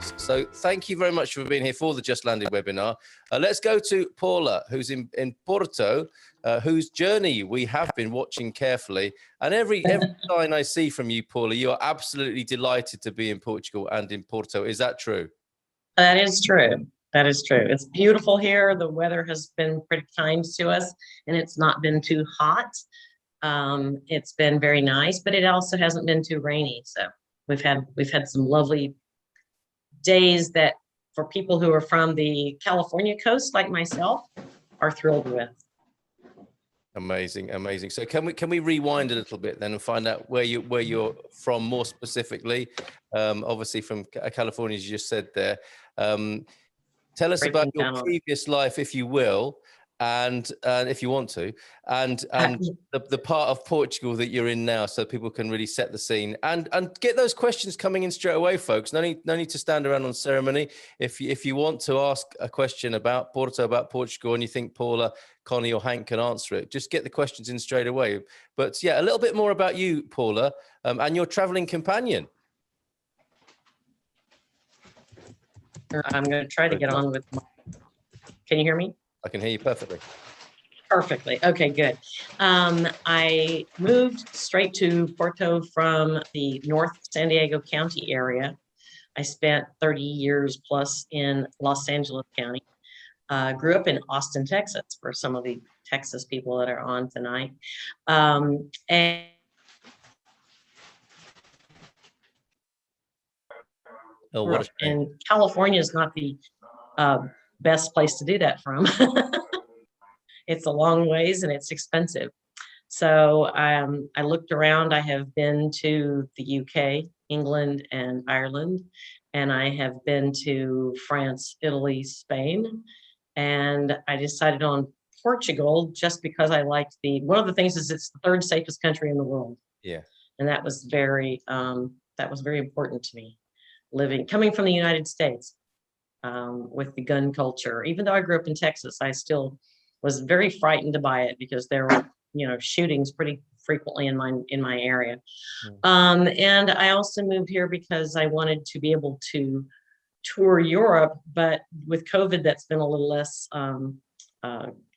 listeners. So thank you very much for being here for the Just Landed webinar. Let's go to Paula, who's in Porto, whose journey we have been watching carefully. And every sign I see from you, Paula, you are absolutely delighted to be in Portugal and in Porto. Is that true? That is true. That is true. It's beautiful here. The weather has been pretty kind to us, and it's not been too hot. It's been very nice, but it also hasn't been too rainy. So we've had some lovely days that, for people who are from the California coast like myself, are thrilled with. Amazing, amazing. So can we rewind a little bit then and find out where you're from more specifically? Obviously from California, as you just said there. Tell us about your previous life, if you will, and if you want to, and the part of Portugal that you're in now, so people can really set the scene and get those questions coming in straight away, folks. No need to stand around on ceremony. If you want to ask a question about Porto, about Portugal, and you think Paula, Konni, or Hank can answer it, just get the questions in straight away. But yeah, a little bit more about you, Paula, and your traveling companion. I'm going to try to get on with can you hear me? I can hear you perfectly. Perfectly. Okay, good. I moved straight to Porto from the North San Diego County area. I spent 30 years plus in Los Angeles County. Grew up in Austin, Texas, for some of the Texas people that are on tonight. And California is not the best place to do that from. It's a long ways and it's expensive. So I looked around. I have been to the UK, England, and Ireland, and I have been to France, Italy, Spain, and I decided on Portugal just because I liked one of the things is it's the third safest country in the world. Yeah. And that was very important to me. Coming from the United States, with the gun culture. Even though I grew up in Texas, I still was very frightened by it because there were, shootings pretty frequently in my area. And I also moved here because I wanted to be able to tour Europe, but with COVID, that's been a little less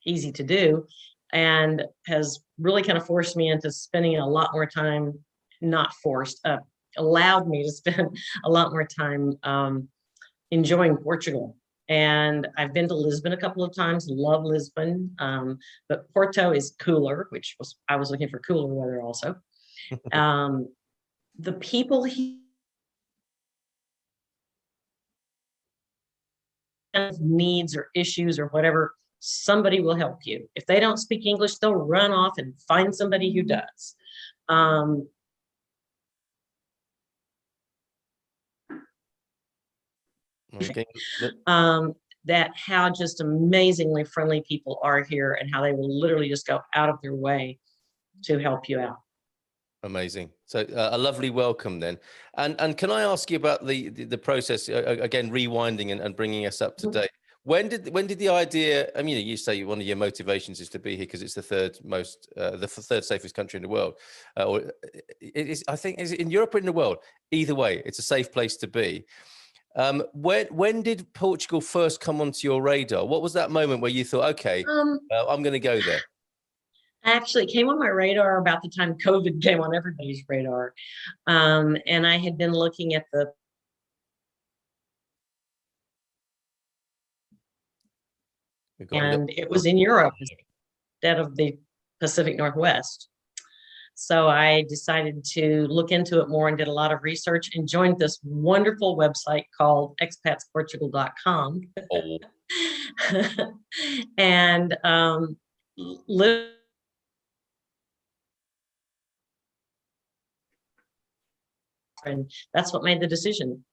easy to do, and has really kind of forced me into spending a lot more time, not forced, allowed me to spend a lot more time enjoying Portugal. And I've been to Lisbon a couple of times, love Lisbon, but Porto is cooler, I was looking for cooler weather also. The people here needs or issues or whatever, somebody will help you. If they don't speak English, they'll run off and find somebody who does. Okay. That how just amazingly friendly people are here, and how they will literally just go out of their way to help you out. Amazing. So a lovely welcome then. And can I ask you about the process, again, rewinding and bringing us up to date? When did the idea, I mean, you say one of your motivations is to be here because it's the third safest country in the world. Or I think, is it in Europe or in the world? Either way, it's a safe place to be. When did Portugal first come onto your radar? What was that moment where you thought, okay, I'm going to go there? Actually, it came on my radar about the time COVID came on everybody's radar. And I had been looking at and it was in Europe instead of the Pacific Northwest. So I decided to look into it more and did a lot of research and joined this wonderful website called expatsportugal.com. Oh. And and that's what made the decision.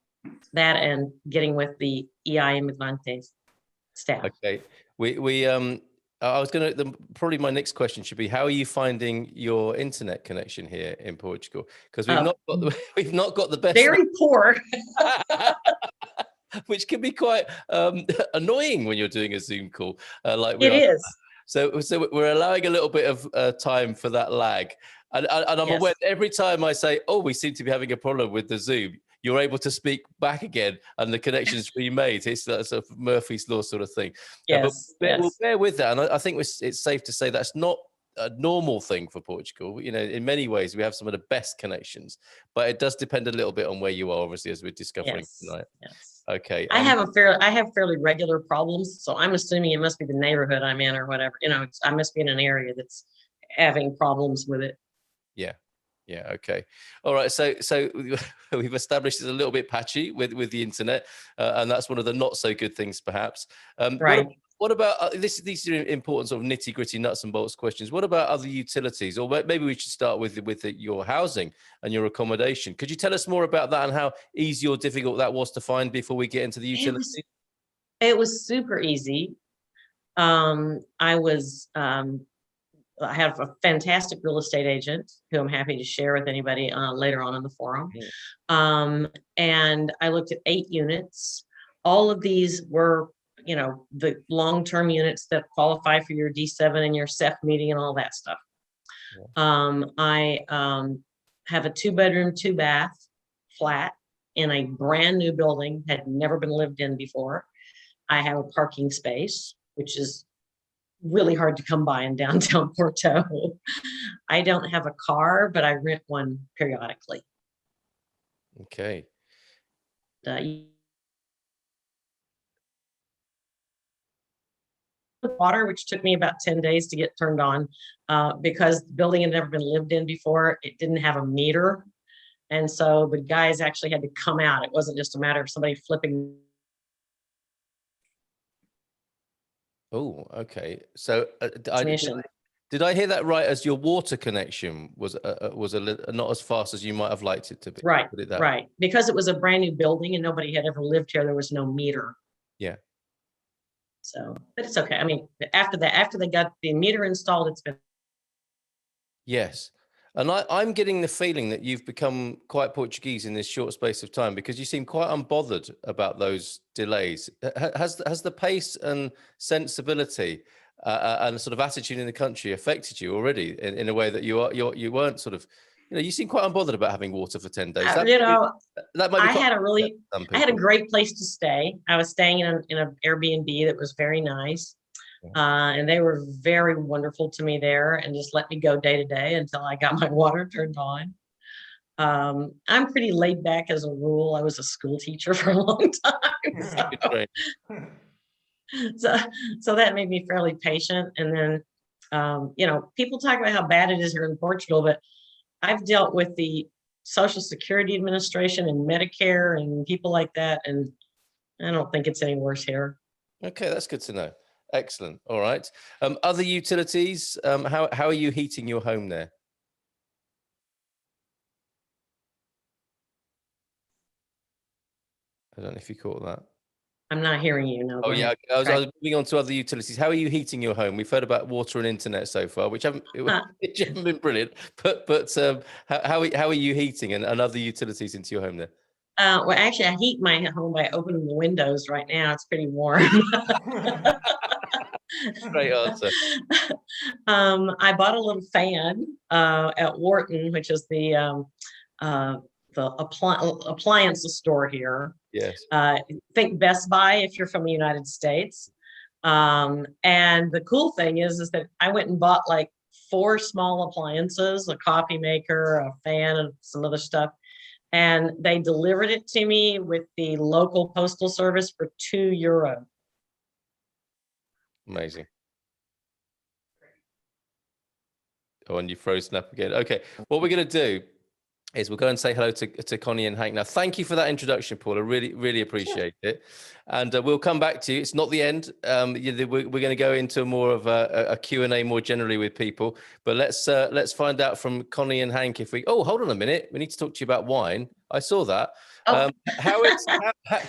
That and getting with the EI Imigrantes staff. Okay. I was going to, probably my next question should be, how are you finding your internet connection here in Portugal? Because we've not got the best. Very poor. Which can be quite annoying when you're doing a Zoom call. Like it is. So we're allowing a little bit of time for that lag. And I'm aware every time I say, oh, we seem to be having a problem with the Zoom, you're able to speak back again and the connections remade. It's that sort of Murphy's Law sort of thing. Yes, But we'll yes. bear with that. And I think it's safe to say that's not a normal thing for Portugal. You know, in many ways, we have some of the best connections, but it does depend a little bit on where you are, obviously, as we're discovering Yes, tonight. yes. Okay. I have fairly regular problems, so I'm assuming it must be the neighborhood I'm in or whatever. You know, I must be in an area that's having problems with it. Yeah. Yeah. Okay. All right. So we've established it's a little bit patchy with the internet, and that's one of the not so good things, perhaps. Right. What about these are important sort of nitty gritty nuts and bolts questions. What about other utilities? Or maybe we should start with your housing and your accommodation. Could you tell us more about that and how easy or difficult that was to find before we get into the utilities? It was super easy. I have a fantastic real estate agent who I'm happy to share with anybody later on in the forum. And I looked at 8 units. All of these were, you know, the long-term units that qualify for your D7 and your SEF meeting and all that stuff. I have a 2-bedroom, 2-bath flat in a brand new building, had never been lived in before. I have a parking space, which is really hard to come by in downtown Porto. I don't have a car, but I rent one periodically. Okay. Water, which took me about 10 days to get turned on because the building had never been lived in before. It didn't have a meter. And so the guys actually had to come out. It wasn't just a matter of somebody flipping. Oh, okay. So Transmission. did I hear that right? As your water connection was not as fast as you might have liked it to be. Right, Put it that way. right. Because it was a brand new building and nobody had ever lived here, there was no meter. Yeah. So, but it's okay. I mean, after they got the meter installed, it's been. Yes. And I'm getting the feeling that you've become quite Portuguese in this short space of time because you seem quite unbothered about those delays. Has the pace and sensibility and sort of attitude in the country affected you already in a way that you weren't sort of, you know, you seem quite unbothered about having water for 10 days. You know, that might be I had a great place to stay. I was staying in an Airbnb that was very nice. And they were very wonderful to me there and just let me go day to day until I got my water turned on. I'm pretty laid back as a rule. I was a school teacher for a long time. So that made me fairly patient. And then, you know, people talk about how bad it is here in Portugal, but I've dealt with the Social Security Administration and Medicare and people like that. And I don't think it's any worse here. Okay, that's good to know. Excellent. All right. Other utilities, how are you heating your home there? I don't know if you caught that. I'm not hearing you. No. Oh yeah, I was moving on to other utilities. How are you heating your home? We've heard about water and internet so far, which haven't been brilliant. But how are you heating and other utilities into your home there? Well, actually, I heat my home by opening the windows right now. It's pretty warm. Great answer. I bought a little fan at Wharton, which is the appliance store here. Yes. Think Best Buy if you're from the United States. And the cool thing is that I went and bought like 4 small appliances, a coffee maker, a fan, and some other stuff. And they delivered it to me with the local postal service for €2. Amazing. Oh, and you've frozen up again. Okay, what we're going to do is we'll go and say hello to Konni and Hank. Now, thank you for that introduction, Paula. Really, really appreciate it. And we'll come back to you. It's not the end. We're going to go into more of a Q&A more generally with people. But let's find out from Konni and Hank if we. Oh, hold on a minute. We need to talk to you about wine. I saw that. Oh.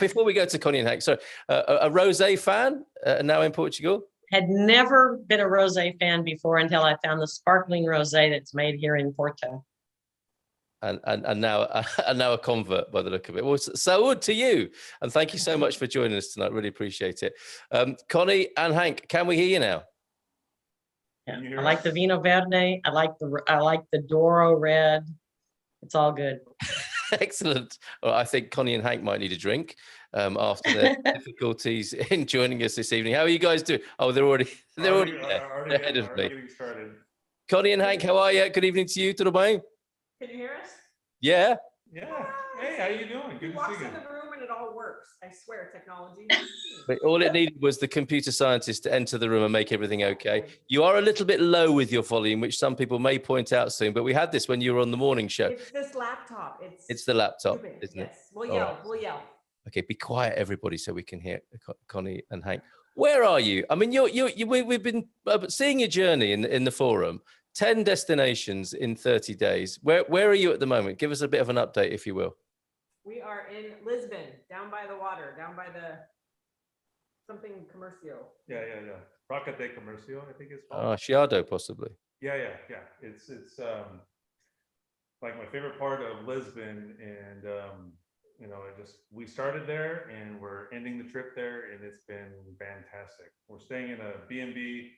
Before we go to Konni and Hank, sorry, a rosé fan now in Portugal? Had never been a rosé fan before until I found the sparkling rosé that's made here in Porto. And now a convert by the look of it. Well, so would to you. And thank you so much for joining us tonight. Really appreciate it. Konni and Hank, can we hear you now? Yeah, I like the Vino Verde. I like the Douro Red. It's all good. Excellent. Well, I think Konni and Hank might need a drink after their difficulties in joining us this evening. How are you guys doing? Oh, they're already there. They're ahead of me. Getting started. Konni and Hank, how are you? Good evening to you. Tudo bem? Can you hear us? Yeah. Yeah. Hey, how you doing? Good He to walks see you. in the room and it all works. I swear, technology. But all it needed was the computer scientist to enter the room and make everything okay. You are a little bit low with your volume, which some people may point out soon, but we had this when you were on the morning show. It's this laptop. It's the laptop, stupid. isn't it? Yes. We'll All yell. right. We'll yell. Okay, be quiet, everybody, so we can hear Konni and Hank. Where are you? I mean, we've been seeing your journey in the forum. 10 destinations in 30 days. Where are you at the moment? Give us a bit of an update, if you will. We are in Lisbon, down by the water, down by the something Comercio. Yeah. Roca de Comercio, I think it's Ah, called. Chiado, possibly. Yeah. It's like my favorite part of Lisbon, and we started there and we're ending the trip there, and it's been fantastic. We're staying in a B&B,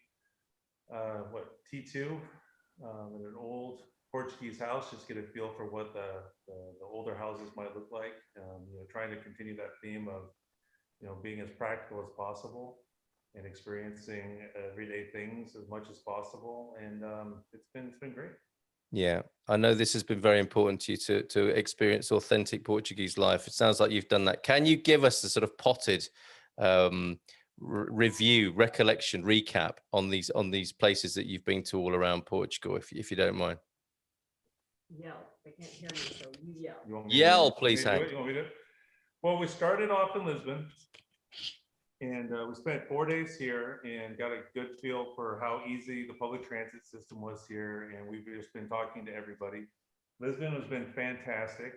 T2, in an old Portuguese house, just get a feel for what the older houses might look like. Trying to continue that theme of being as practical as possible and experiencing everyday things as much as possible, and it's been great. Yeah, I know this has been very important to you to experience authentic Portuguese life. It sounds like you've done that. Can you give us a sort of potted review, recollection, recap on these places that you've been to all around Portugal, if you don't mind? Yell. They can't hear you, so you yell. You want me to Yell, do it? please, You want Hank. me to do it? Well, we started off in Lisbon, and we spent 4 days here and got a good feel for how easy the public transit system was here. And we've just been talking to everybody. Lisbon has been fantastic.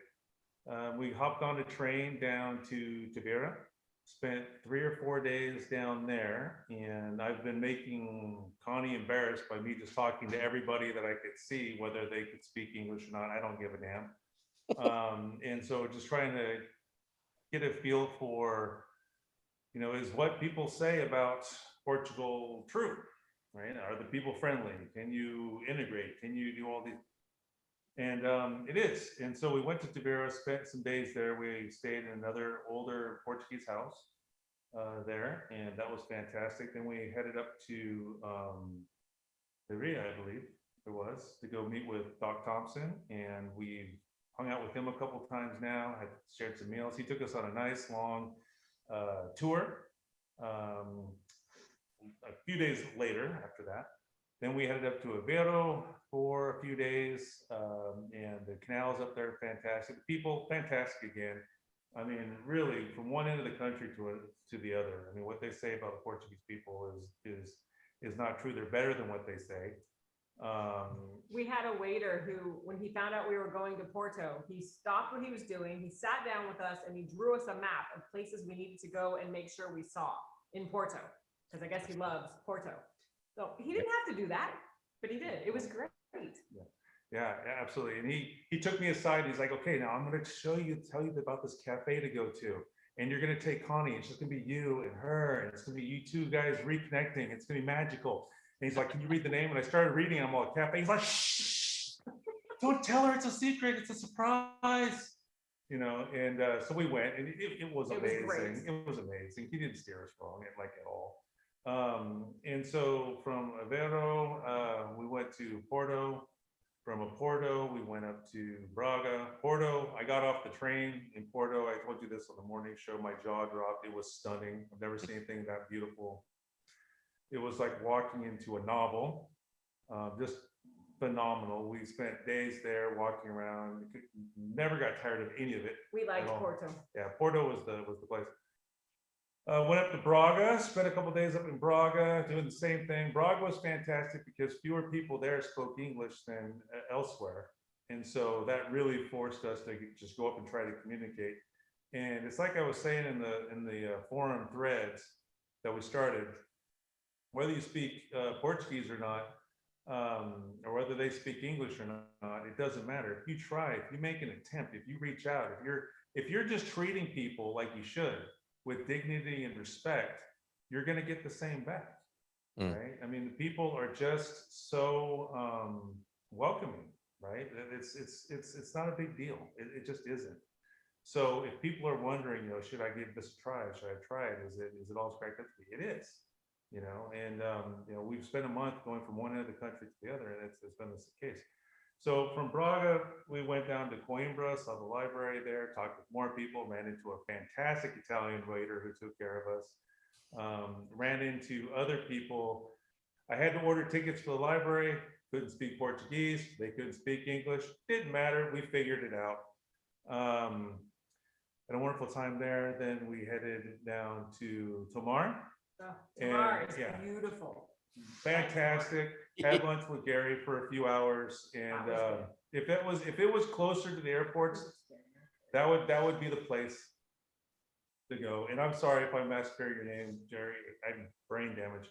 We hopped on a train down to Tavira, spent 3 or 4 days down there. And I've been making Konni embarrassed by me just talking to everybody that I could see, whether they could speak English or not. I don't give a damn. And so just trying to get a feel for, is what people say about Portugal true, right? Are the people friendly? Can you integrate? Can you do all these? And it is. And so we went to Tavira, spent some days there. We stayed in another older Portuguese house there, and that was fantastic. Then we headed up to Rio, I believe it was, to go meet with Doc Thompson, and we hung out with him a couple times now, had shared some meals. He took us on a nice long tour. A few days later after that, then we headed up to Aveiro for a few days, and the canals up there, fantastic. The people, fantastic again. I mean, really, from one end of the country to the other. I mean, what they say about the Portuguese people is not true. They're better than what they say. We had a waiter who, when he found out we were going to Porto, he stopped what he was doing. He sat down with us and he drew us a map of places we needed to go and make sure we saw in Porto, because I guess he loves Porto. So he didn't have to do that, but he did. It was great. Yeah, absolutely. And he took me aside. He's like, okay, now I'm going to tell you about this cafe to go to. And you're going to take Konni. It's just going to be you and her. And it's going to be you two guys reconnecting. It's going to be magical. And he's like, can you read the name? And I started reading. I'm all, cafe. He's like, shh, don't tell her it's a secret. It's a surprise. And so we went, and it was amazing. It was amazing. He didn't steer us wrong, like at all. And so from Aveiro, we went to Porto. From Porto, we went up to Braga. Porto, I got off the train in Porto. I told you this on the morning show. My jaw dropped. It was stunning. I've never seen anything that beautiful. It was like walking into a novel, just phenomenal. We spent days there walking around. Never got tired of any of it. We liked Porto. Yeah, Porto was the place. Went up to Braga, spent a couple days up in Braga doing the same thing. Braga was fantastic because fewer people there spoke English than elsewhere. And so that really forced us to just go up and try to communicate. And it's like I was saying in the forum threads that we started, whether you speak Portuguese or not, or whether they speak English or not, it doesn't matter. If you try, if you make an attempt, if you reach out, if you're just treating people like you should, with dignity and respect, you're going to get the same back, right? I mean, the people are just so welcoming. right? It's not a big deal. It just isn't. So if people are wondering, should I give this a try? Should I try it? Is it all cracked up to me? It is, and we've spent a month going from one end of the country to the other, and it's been this case. So from Braga, we went down to Coimbra, saw the library there, talked with more people, ran into a fantastic Italian waiter who took care of us, ran into other people. I had to order tickets for the library, couldn't speak Portuguese, they couldn't speak English, didn't matter, we figured it out. Had a wonderful time there. Then we headed down to Tomar. Tomar is beautiful. Fantastic. Had lunch with Gary for a few hours, and if it was closer to the airports, that would be the place to go. And I'm sorry if I massacred your name, Jerry. I'm brain damage.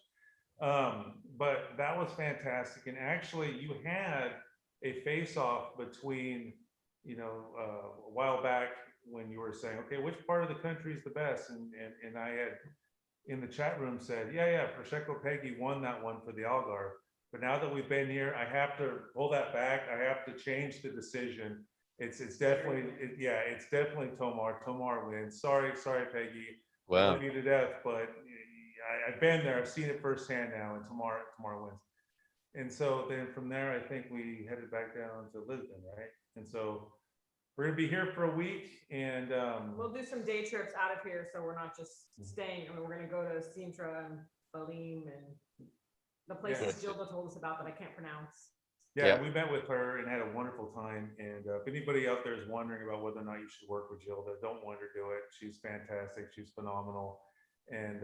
But that was fantastic. And actually, you had a face-off between, a while back when you were saying, okay, which part of the country is the best? And I had in the chat room said, yeah, Prosecco Peggy won that one for the Algarve. But now that we've been here, I have to pull that back. I have to change the decision. It's definitely, it's definitely Tomar. Tomar wins. Sorry, Peggy. Wow. I love you to death, but I've been there. I've seen it firsthand now, and Tomar wins. And so then from there, I think we headed back down to Lisbon, right? And so we're gonna be here for a week, and we'll do some day trips out of here, so we're not just staying. I mean, we're gonna go to Sintra and Balim and the places Gilda told us about that I can't pronounce. Yeah, we met with her and had a wonderful time. And if anybody out there is wondering about whether or not you should work with Gilda, don't wonder, do it. She's fantastic. She's phenomenal. And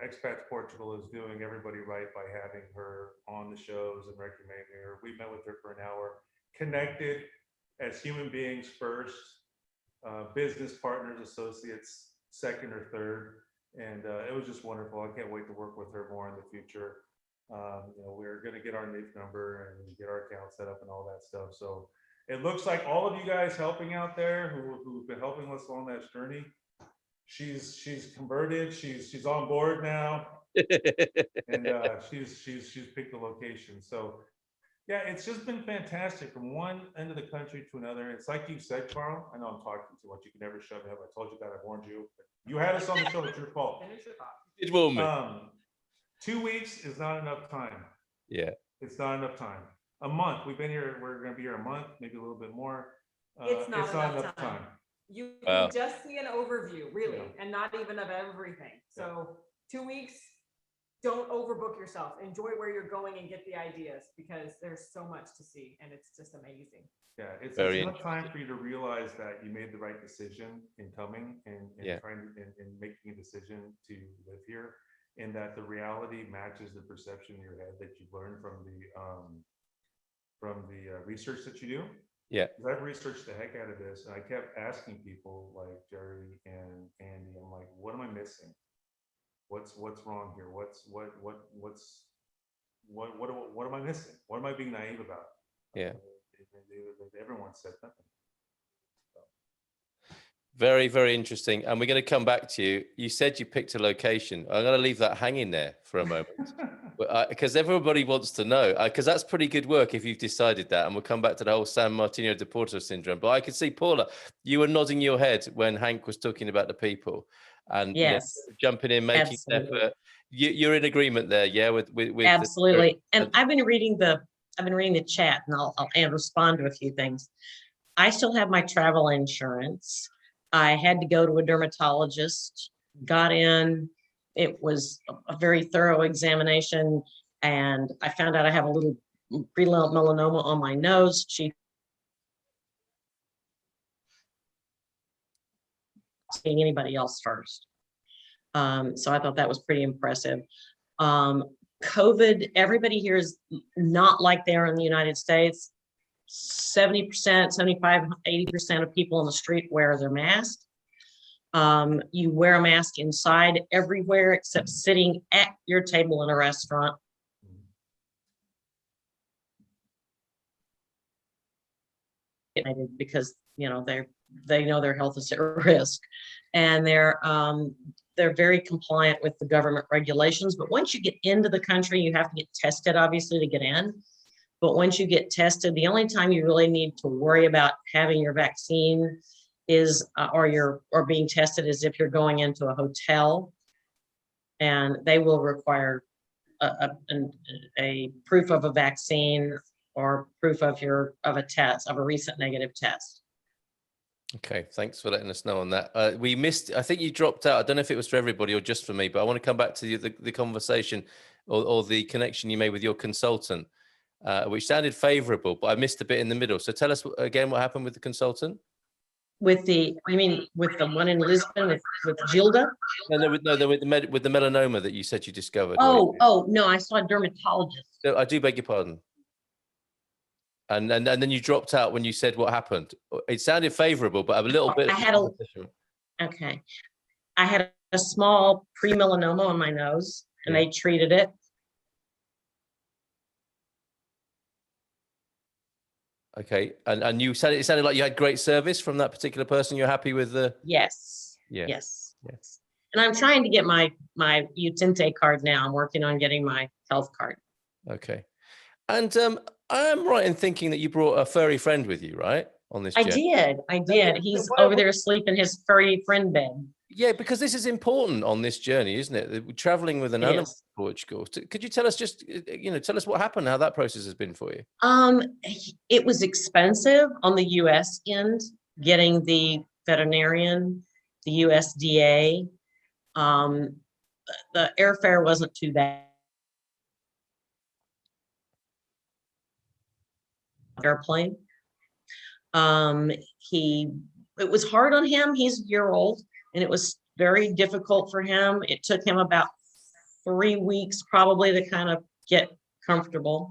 Expats Portugal is doing everybody right by having her on the shows and recommending her. We met with her for an hour, connected as human beings first, business partners, associates second or third, and it was just wonderful. I can't wait to work with her more in the future. We're going to get our NIF number and get our account set up and all that stuff. So it looks like all of you guys helping out there who've been helping us on that journey, she's converted. She's on board now, and she's picked a location. So yeah, it's just been fantastic from one end of the country to another. It's like you said, Carl. I know I'm talking too much. You can never shut me up. I told you that. I warned you. You had us on the show. It's your fault. It will me. 2 weeks is not enough time. Yeah, it's not enough time. A month. We've been here. We're going to be here a month, maybe a little bit more. It's not enough time. You can just see an overview, really, and not even of everything. So 2 weeks. Don't overbook yourself. Enjoy where you're going and get the ideas, because there's so much to see and it's just amazing. Yeah, it's enough time for you to realize that you made the right decision in coming and trying and making a decision to live here, and that the reality matches the perception in your head that you learned from the research that you do. Yeah, I've researched the heck out of this, and I kept asking people like Jerry and Andy, I'm like, what am I missing? What's wrong here? What am I missing? What am I being naive about? Yeah. Everyone said nothing. Very, very interesting. And we're going to come back to you. You said you picked a location. I'm going to leave that hanging there for a moment, because everybody wants to know, because that's pretty good work if you've decided that. And we'll come back to the whole San Martino de Porto syndrome. But I could see, Paula, you were nodding your head when Hank was talking about the people. And yes, jumping in, making an effort. You're in agreement there, yeah, with absolutely. And I've been reading the chat, and I'll respond to a few things. I still have my travel insurance. I had to go to a dermatologist, got in. It was a very thorough examination, and I found out I have a little preluminal melanoma on my nose. She seeing anybody else first. So I thought that was pretty impressive. COVID, everybody here is not like they are in the United States. 70%, 75, 80% of people on the street wear their mask. You wear a mask inside everywhere except sitting at your table in a restaurant. Because they know their health is at risk, and they're very compliant with the government regulations. But once you get into the country, you have to get tested, obviously, to get in. But once you get tested, the only time you really need to worry about having your vaccine is, or being tested is if you're going into a hotel, and they will require a proof of a vaccine or proof of a recent negative test. Okay, thanks for letting us know on that. We missed, I think you dropped out. I don't know if it was for everybody or just for me, but I want to come back to the conversation or the connection you made with your consultant, which sounded favorable, but I missed a bit in the middle. So tell us again what happened with the consultant. With the one in Lisbon with Gilda? No, with the melanoma that you said you discovered. Oh, no, I saw a dermatologist. So I do beg your pardon. And then you dropped out when you said what happened. It sounded favorable, but a little bit. Okay. I had a small pre-melanoma on my nose, and they treated it. Okay. And you said it sounded like you had great service from that particular person. You're happy with the? Yes. Yeah. Yes. And I'm trying to get my Utente card now. I'm working on getting my health card. Okay. And I'm right in thinking that you brought a furry friend with you, right? On this journey. I did. He's over there asleep in his furry friend bed. Yeah, because this is important on this journey, isn't it? Traveling with an animal to Portugal. Could you tell us tell us what happened, how that process has been for you? It was expensive on the US end, getting the veterinarian, the USDA. The airfare wasn't too bad. Airplane. It was hard on him. He's a year old, and it was very difficult for him. It took him about 3 weeks probably to kind of get comfortable.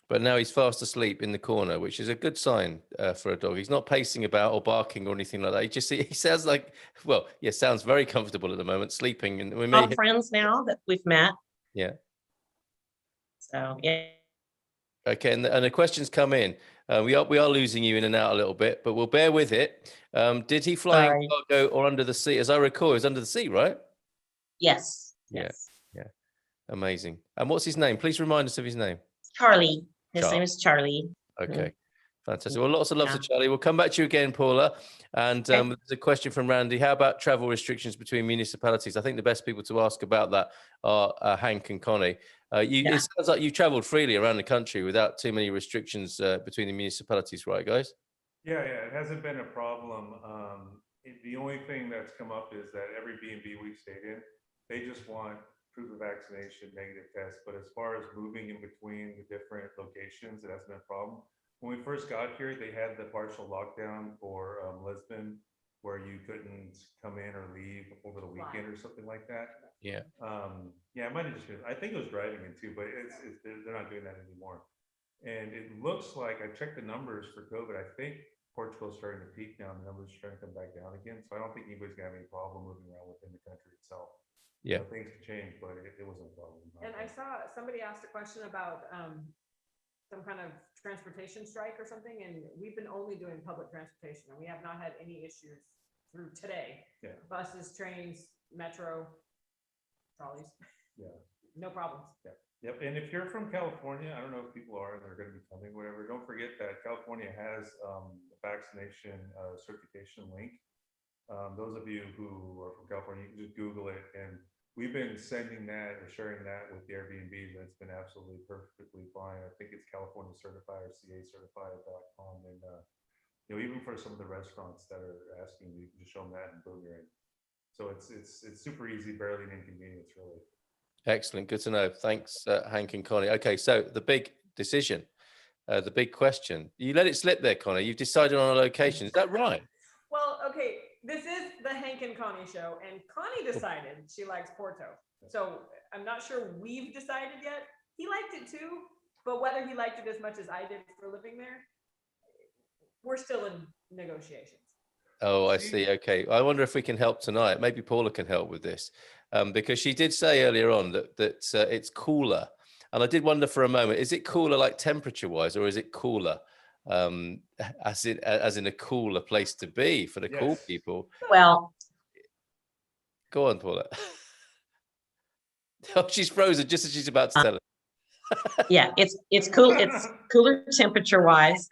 But now he's fast asleep in the corner, which is a good sign for a dog. He's not pacing about or barking or anything like that. He sounds like, sounds very comfortable at the moment, sleeping. And we may friends now that we've met. Yeah. So yeah. Okay, and the questions come in. We are losing you in and out a little bit, but we'll bear with it. Did he fly in cargo or under the sea? As I recall, he was under the sea, right? Yes. Yeah. Amazing. And what's his name? Please remind us of his name. Charlie. His name is Charlie. Okay. Fantastic. Well, lots of love to Charlie. We'll come back to you again, Paula. And there's a question from Randy. How about travel restrictions between municipalities? I think the best people to ask about that are Hank and Konni. It sounds like you've traveled freely around the country without too many restrictions between the municipalities, right, guys? Yeah, it hasn't been a problem. The only thing that's come up is that every B&B we've stayed in, they just want proof of vaccination, negative test. But as far as moving in between the different locations, it hasn't been a problem. When we first got here, they had the partial lockdown for Lisbon, where you couldn't come in or leave over the weekend or something like that. Yeah. It might have just been, I think it was driving in too, but they're not doing that anymore. And it looks like, I checked the numbers for COVID. I think Portugal's starting to peak now, and the numbers are starting to come back down again. So I don't think anybody's gonna have any problem moving around within the country itself. Yeah. So things can change, but it wasn't a problem. And I saw somebody asked a question about some kind of transportation strike or something, and we've been only doing public transportation, and we have not had any issues through today. Yeah. Buses, trains, metro, trolleys. Yeah. No problems. Yeah. Yep. And if you're from California, I don't know if people are, they're going to be coming, whatever. Don't forget that California has a vaccination certification link. Those of you who are from California, you can just Google it, and we've been sending that or sharing that with the Airbnbs, and it's been absolutely perfectly fine. I think it's California certified or CA certified.com. And even for some of the restaurants that are asking, you can just show them that and boom, you're in. So it's super easy, barely an inconvenience, really. Excellent. Good to know. Thanks, Hank and Konni. Okay, so the big decision, the big question. You let it slip there, Konni. You've decided on a location. Is that right? Well, okay. This is the Hank and Konni show, and Konni decided she likes Porto. So I'm not sure we've decided yet. He liked it too, but whether he liked it as much as I did for living there, we're still in negotiations. Oh, I see. Okay. I wonder if we can help tonight. Maybe Paula can help with this, because she did say earlier on that it's cooler. And I did wonder for a moment, is it cooler like temperature wise, or is it cooler as in a cooler place to be for the cool people? Well, go on, Paula. Oh, she's frozen just as she's about to tell us. Yeah, it's cool. It's cooler temperature wise.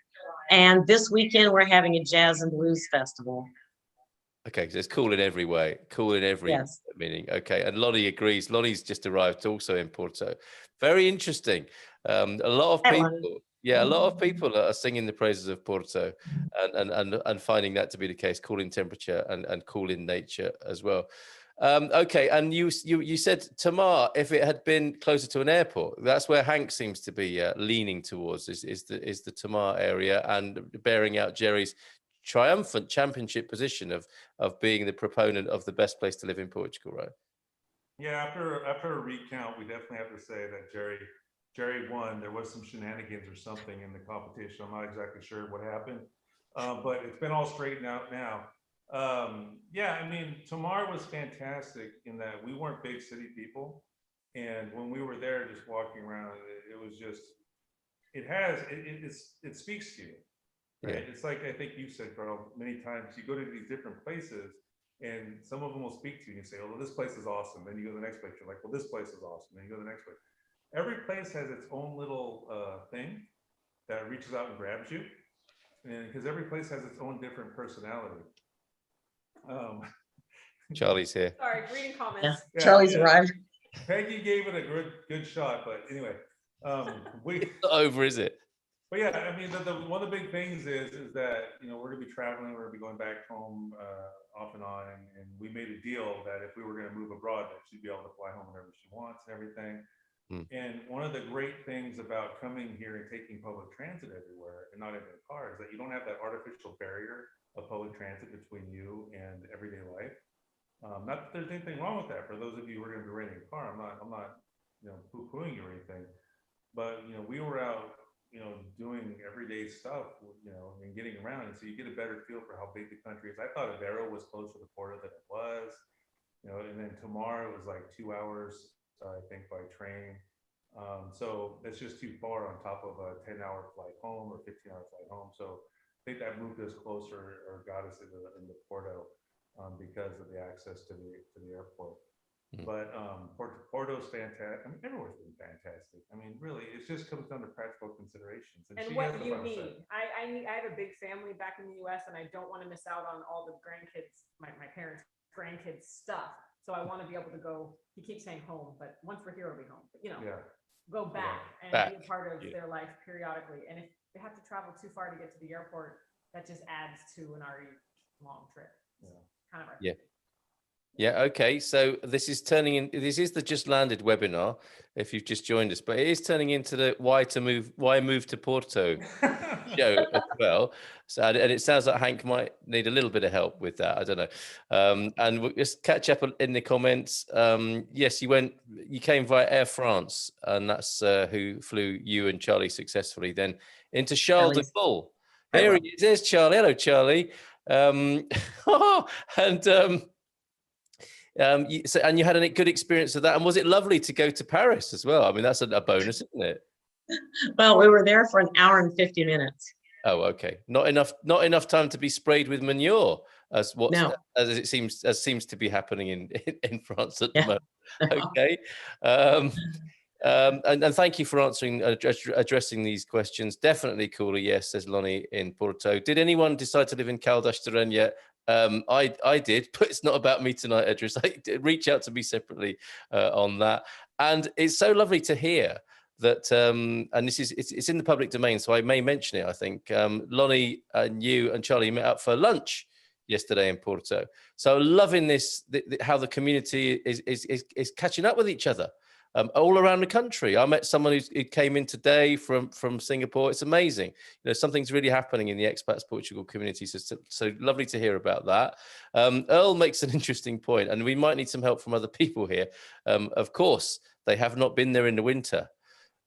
And this weekend we're having a jazz and blues festival. Okay, so it's cool in every way, cool in every Yes. meaning. Okay, and Lonnie agrees. Lonnie's just arrived also in Porto. Very interesting. A lot of Hi, people, Lonnie. yeah, a lot of people are singing the praises of Porto, and finding that to be the case. Cool in temperature and cool in nature as well. Okay, and you said Tamar, if it had been closer to an airport, that's where Hank seems to be leaning towards. Is the Tamar area, and bearing out Jerry's triumphant championship position of being the proponent of the best place to live in Portugal, right? Yeah, after a recount, we definitely have to say that Jerry won. There was some shenanigans or something in the competition. I'm not exactly sure what happened, but it's been all straightened out now. Yeah, I mean, Tamar was fantastic in that we weren't big city people, and when we were there, just walking around, it was just it speaks to you. Right? Yeah. It's like I think you said, Carl, many times you go to these different places and some of them will speak to you and you say, oh, well, this place is awesome. Then you go to the next place, you're like, well, this place is awesome. Then you go to the next place. Every place has its own little thing that reaches out and grabs you. And because every place has its own different personality. Charlie's here. Sorry, reading comments. Yeah. Charlie's arrived. Peggy gave it a good shot, but anyway, Not over, is it? But yeah, I mean, one of the big things is that, you know, we're gonna be traveling, we're gonna be going back home off and on, and we made a deal that if we were gonna move abroad, that she'd be able to fly home whenever she wants and everything. And one of the great things about coming here and taking public transit everywhere and not in a car is that you don't have that artificial barrier of public transit between you and everyday life. Not that there's anything wrong with that. For those of you who are gonna be renting a car, I'm not, you know, poo-pooing you or anything, but you know, we were out, you know, doing everyday stuff, you know, and getting around. And so you get a better feel for how big the country is. I thought Aveiro was closer to Porto than it was, you know, and then Tamar was like 2 hours, I think, by train. So it's just too far on top of a 10-hour flight home or 15-hour flight home. So I think that moved us closer or got us into Porto because of the access to the airport. But Porto's fantastic. I mean, everywhere's been fantastic. I mean, really, it just comes down to practical considerations. And what you need. I have a big family back in the US, and I don't want to miss out on all the grandkids, my parents' grandkids stuff. So I want to be able to go, he keeps saying home, but once we're here, we'll be home. But, you know, go back and be a part of their life periodically. And if they have to travel too far to get to the airport, that just adds to an already long trip. Kind of our Yeah, okay. So this is the just landed webinar, if you've just joined us, but it is turning into the why move to Porto show as well. So, and it sounds like Hank might need a little bit of help with that. I don't know. And we'll just catch up in the comments. Yes, you came via Air France, and that's who flew you and Charlie successfully then into Charles de Gaulle. Here he is. There's Charlie. Hello, Charlie. And you had a good experience of that, and was it lovely to go to Paris as well? I mean, that's a bonus, isn't it? Well, we were there for an hour and 50 minutes. Oh, okay. Not enough time to be sprayed with manure, as it seems to be happening in France at the moment. Okay. And thank you for addressing these questions. Definitely cooler, yes, says Lonnie in Porto. Did anyone decide to live in Caldas Terrain yet? I did, but it's not about me tonight, Edris. Reach out to me separately on that. And it's so lovely to hear that, and it's in the public domain, so I may mention it. I think Lonnie and you and Charlie met up for lunch yesterday in Porto. So loving this, how the community is catching up with each other. All around the country. I met someone who came in today from Singapore. It's amazing. You know, something's really happening in the Expats Portugal community. So lovely to hear about that. Earl makes an interesting point, and we might need some help from other people here. Of course, they have not been there in the winter.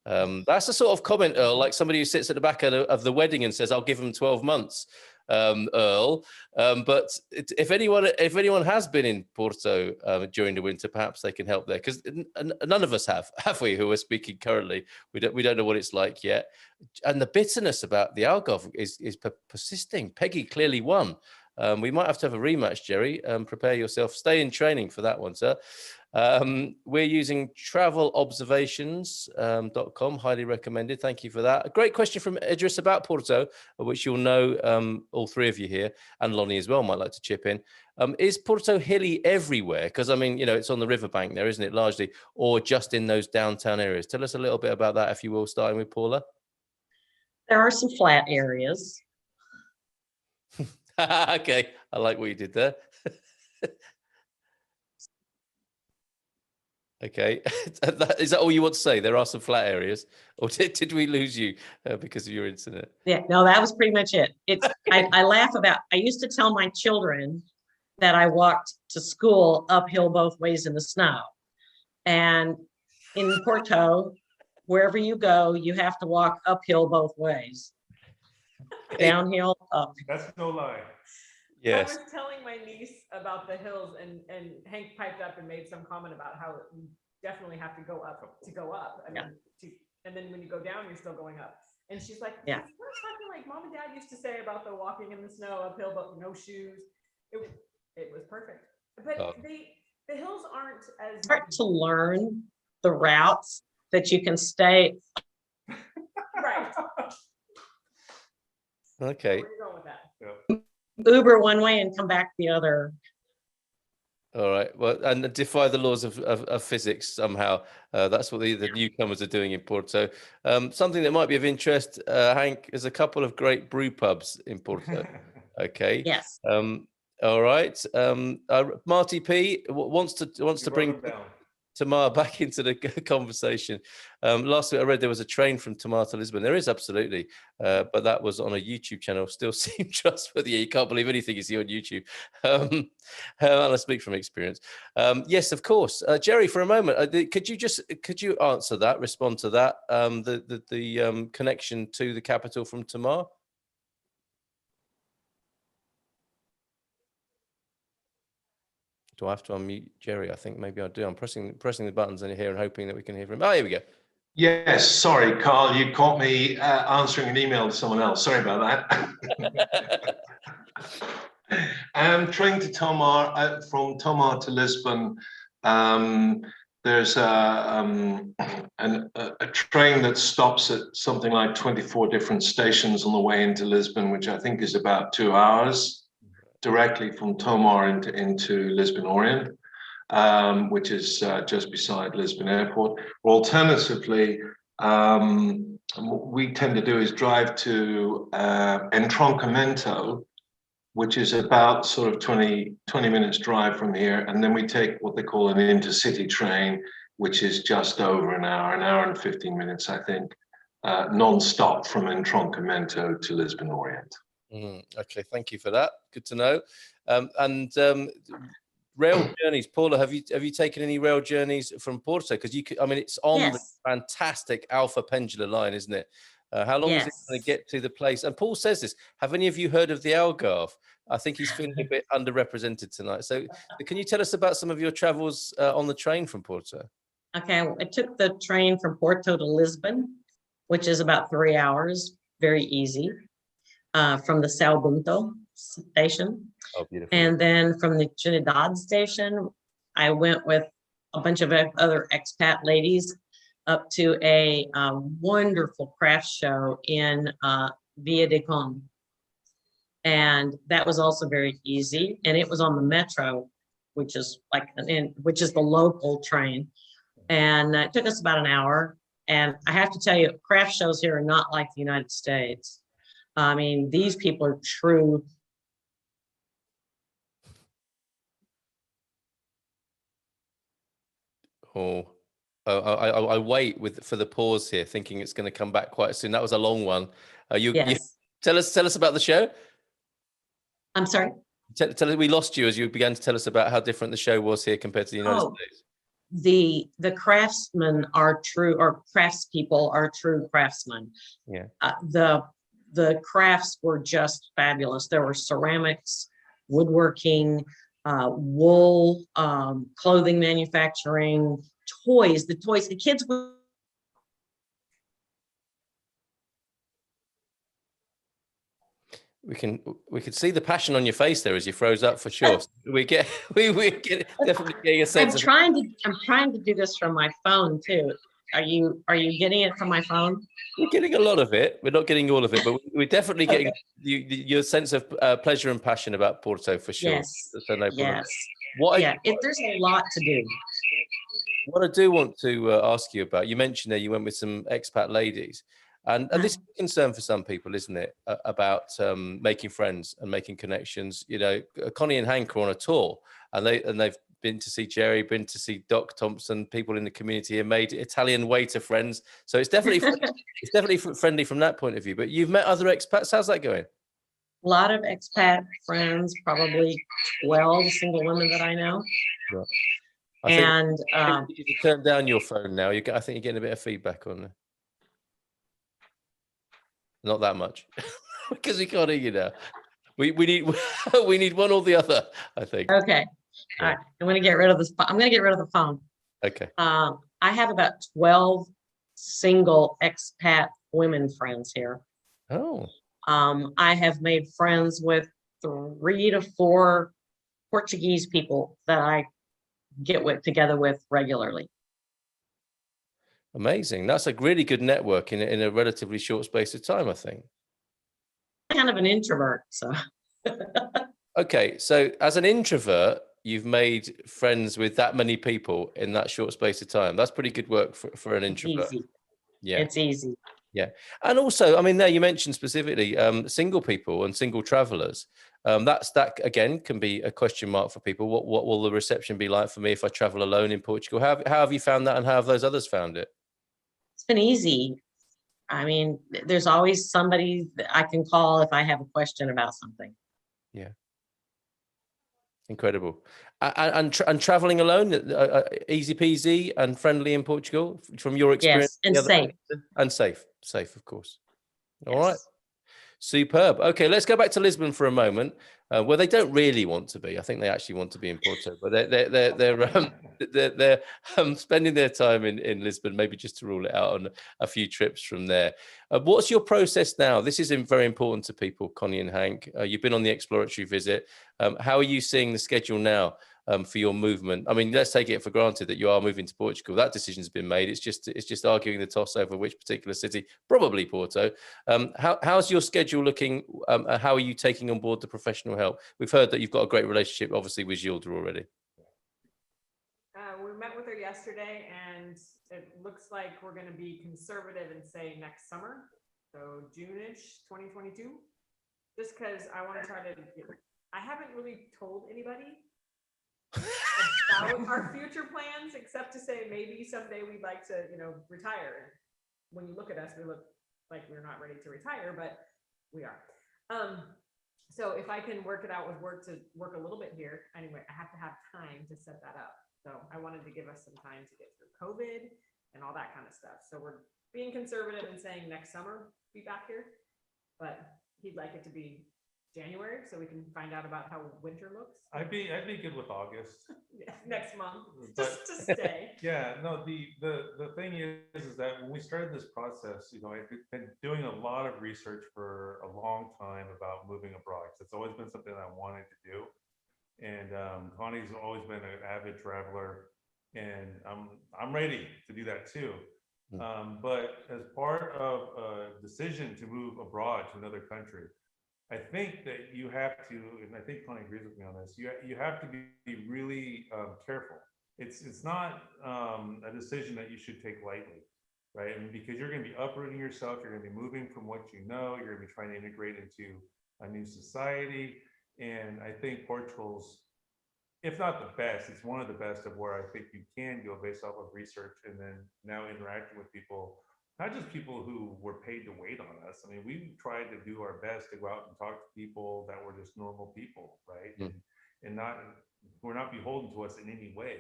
That's a sort of comment, Earl, like somebody who sits at the back of the wedding and says, I'll give them 12 months. Earl, but if anyone has been in Porto during the winter, perhaps they can help there, because none of us have we, who are speaking currently. We don't know what it's like yet, and the bitterness about the Algarve is persisting. Peggy clearly won. We might have to have a rematch, Jerry. Prepare yourself. Stay in training for that one, sir. We're using travelobservations.com, highly recommended. Thank you for that. A great question from Idris about Porto, which you'll know, all three of you here, and Lonnie as well might like to chip in. Is Porto hilly everywhere? Because, I mean, you know, it's on the riverbank there, isn't it, largely, or just in those downtown areas? Tell us a little bit about that, if you will, starting with Paula. There are some flat areas. Okay, I like what you did there. Okay, is that all you want to say? There are some flat areas, or did we lose you because of your internet? Yeah, no, that was pretty much it. It's I laugh about. I used to tell my children that I walked to school uphill both ways in the snow, and in Porto, wherever you go, you have to walk uphill both ways, downhill, up. That's no lie. Yes. I was telling my niece about the hills, and Hank piped up and made some comment about how you definitely have to go up to go up. I mean, and then when you go down, you're still going up. And she's like, Yeah. we're talking like mom and dad used to say about the walking in the snow uphill, but no shoes. It was perfect. But the hills aren't as Start to learn the routes that you can stay. right. Okay. Where are you going with that? Yeah. Uber one way and come back the other. All right. Well, and defy the laws of physics somehow. That's what the newcomers are doing in Porto. Something that might be of interest, Hank, is a couple of great brew pubs in Porto. Okay. Yes. All right. Marty P wants to bring Tamar back into the conversation. Last week I read there was a train from Tamar to Lisbon. There is absolutely, but that was on a YouTube channel. Still seem trustworthy. You can't believe anything you see on YouTube. And I speak from experience. Yes, of course. Jerry, for a moment, could you answer that? Respond to that? The connection to the capital from Tamar. Do I have to unmute Jerry? I think maybe I do. I'm pressing the buttons in here and hoping that we can hear from him. Oh, here we go. Yes, sorry, Carl, you caught me answering an email to someone else. Sorry about that. Train to Tomar, from Tomar to Lisbon. There's a train that stops at something like 24 different stations on the way into Lisbon, which I think is about 2 hours. Directly from Tomar into Lisbon Orient, which is just beside Lisbon Airport. Alternatively, what we tend to do is drive to Entroncamento, which is about sort of 20 minutes drive from here, and then we take what they call an intercity train, which is just over an hour and 15 minutes, I think, non-stop from Entroncamento to Lisbon Orient. Okay, thank you for that. Good to know. Rail journeys, Paula, have you taken any rail journeys from Porto? Because I mean, it's on the fantastic Alpha Pendular line, isn't it? How long is it going to get to the place? And Paul says this. Have any of you heard of the Algarve? I think he's feeling a bit underrepresented tonight. So, can you tell us about some of your travels on the train from Porto? Okay, I took the train from Porto to Lisbon, which is about 3 hours. Very easy. From the São Bento station. Oh, beautiful. And then from the Trinidad station, I went with a bunch of other expat ladies up to a wonderful craft show in Via de Con. And that was also very easy. And it was on the metro, which is the local train. And it took us about an hour. And I have to tell you, craft shows here are not like the United States. I mean, these people are true. I wait for the pause here, thinking it's going to come back quite soon. That was a long one. You tell us about the show. I'm sorry. We lost you as you began to tell us about how different the show was here compared to the United States. The craftsmen are true, or craftspeople are true craftsmen. Yeah. The crafts were just fabulous. There were ceramics, woodworking, wool, clothing manufacturing, toys. The kids were. we could see the passion on your face there as you froze up for sure. We get definitely getting a sense I'm trying to do this from my phone too. Are you getting it from my phone? We're getting a lot of it. We're not getting all of it, but we're definitely getting your sense of pleasure and passion about Porto for sure. Yes. So no problem. Yes. There's a lot to do. What I do want to ask you about, you mentioned there you went with some expat ladies, and this is a concern for some people, isn't it? About making friends and making connections. You know, Konni and Hank are on a tour, and they've been to see Jerry, been to see Doc Thompson, people in the community, and made Italian waiter friends. So it's definitely it's definitely friendly from that point of view. But you've met other expats. How's that going? A lot of expat friends, probably 12 single women that I know. Yeah. I think you need to turn down your phone now. I think you're getting a bit of feedback on there. Not that much, because we can't hear you now. We need we need one or the other, I think. Okay. All right. I'm going to get rid of this. I'm going to get rid of the phone. Okay. I have about 12 single expat women friends here. Oh. I have made friends with 3 to 4 Portuguese people that I get together with regularly. Amazing. That's a really good network in a relatively short space of time, I think. Kind of an introvert, so. Okay, so as an introvert, you've made friends with that many people in that short space of time. That's pretty good work for an introvert. Easy. Yeah, it's easy. Yeah, and also, I mean, there you mentioned specifically single people and single travelers. That again can be a question mark for people. What will the reception be like for me if I travel alone in Portugal? How have you found that, and how have those others found it? It's been easy. I mean, there's always somebody that I can call if I have a question about something. Yeah. Incredible. And traveling alone, easy peasy and friendly in Portugal from your experience? Yes, and safe. And safe, of course. All Yes. right. Superb. Okay, let's go back to Lisbon for a moment, where they don't really want to be. I think they actually want to be in Porto, but they're spending their time in Lisbon, maybe just to rule it out on a few trips from there. What's your process now? This is very important to people, Konni and Hank. You've been on the exploratory visit. How are you seeing the schedule now for your movement? I mean, let's take it for granted that you are moving to Portugal. That decision's been made. It's just arguing the toss over which particular city, probably Porto. How's your schedule looking? How are you taking on board the professional help? We've heard that you've got a great relationship, obviously, with Gilda already. We met with her yesterday, and it looks like we're going to be conservative and say next summer, so June-ish, 2022. Just because I want to try to. I haven't really told anybody about our future plans, except to say maybe someday we'd like to, retire. When you look at us, we look like we're not ready to retire, but we are. So if I can work it out with work a little bit here, anyway, I have to have time to set that up. So I wanted to give us some time to get through COVID and all that kind of stuff. So we're being conservative and saying next summer be back here, but he'd like it to be January so we can find out about how winter looks. I'd be good with August. Yeah, next month, just to stay. Yeah, no, the thing is that when we started this process, I've been doing a lot of research for a long time about moving abroad. It's always been something that I wanted to do. And Connie's always been an avid traveler, and I'm ready to do that too. But as part of a decision to move abroad to another country, I think that you have to, and I think Connie agrees with me on this, you have to be really careful. It's not a decision that you should take lightly, right? I mean, because you're going to be uprooting yourself, you're going to be moving from what you know, you're going to be trying to integrate into a new society. And I think Portugal's, if not the best, it's one of the best of where I think you can go based off of research and then now interacting with people, not just people who were paid to wait on us. I mean, we tried to do our best to go out and talk to people that were just normal people, right? And not, who are not beholden to us in any way.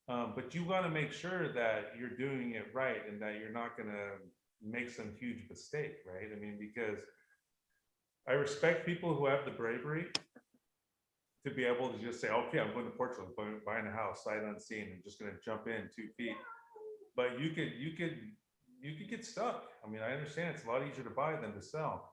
But you want to make sure that you're doing it right and that you're not going to make some huge mistake, right? I mean, because I respect people who have the bravery to be able to just say, okay, I'm going to Portugal, I'm buying a house, sight unseen, I'm just going to jump in 2 feet. But you could get stuck. I mean, I understand it's a lot easier to buy than to sell.